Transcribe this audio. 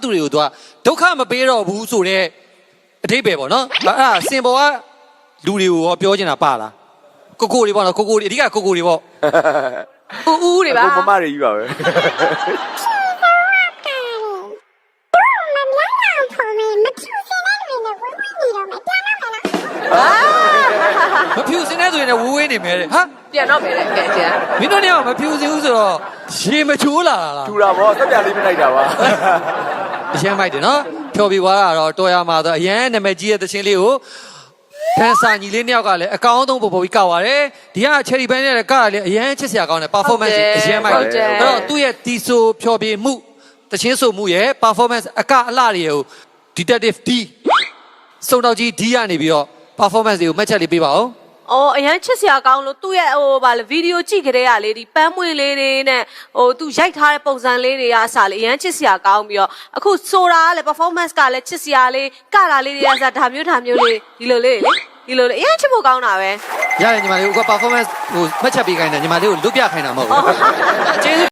သူတွေကိုသူကဒုက္ခမပေးတော့ဘူးဆိုတဲ့အဓိပ္ပာယ်ပေါ့နော်အဲ့စင်ပေါ်ကလူတွေကိုရောပြောချင်တာပါလားကိုတွေပေါ့နော်ကိုတွေအဓိကကိုတွေပေါ့ဦးတွေပါကိုမမတွေကြီးပါပဲမဖြူစင်တဲ့ဆိုရင်လည်းဝေးဝေးနေမယ်တဲ့ဟာ ပြန်တော့မယ်လေကဲကျန်မင်းတို့เนี่ยမဖြူစင်ဘူးဆိုတော့ရေမချိုးလာလား ထူတာပေါ့တက်ပြလေးမလိုက်တာပါအရန်မိုက်တယ်နော်ဖြော်ပြသွားတာတော့တော်ရမှာဆိုအရန်နာမည်ကြီးတဲ့သချင်းလေးကိုဖန်ဆာညီလေးနှစ်ယောက်ကလည်းအကောင်းဆုံးပေါ်ပြီးကောက်ပါတယ်ဒီက cherry band နဲ့ကလည်းအရန်ချစ်စရာကောင်းတယ် performance အရန်မိုက်တယ်အဲ့တော့သူ့ရဲ့တီဆိုဖြော်ပြမှုသချင်းဆိုမှုရဲ့ performance အကအလှတွေကို detective D စုံတော်ကြီး D ကနေပြီးတော့ performance တွေကိုမှတ်ချက်လေးပေးပါဦးအော်အရန်ချစ်စရာကောင်းလို့သူ့ရဲ့ဟိုဗာလေဗီဒီယိုကြည့်ကြတဲ့ကလေဒီပန်းမွင့်လေးတွေနဲ့ဟိုသူရိုက်ထားတဲ့ပုံစံလေးတွေကအစားလေအရန်ချစ်စရာကောင်းပြီးတော့အခုဆိုတာကလေ performance ကလည်းချစ်စရာလေးကတာလေးတွေကစားဒါမျိုးလေးဒီလိုလေးလေအရန်ချစ်ဖို့ကောင်းတာပဲရတယ်ညီမလေးက performance ဟိုမှတ်ချက်ပေးခိုင်းတယ်ညီမလေးကိုလွတ်ပြခိုင်းတာမဟုတ်ဘူးကျေးဇူး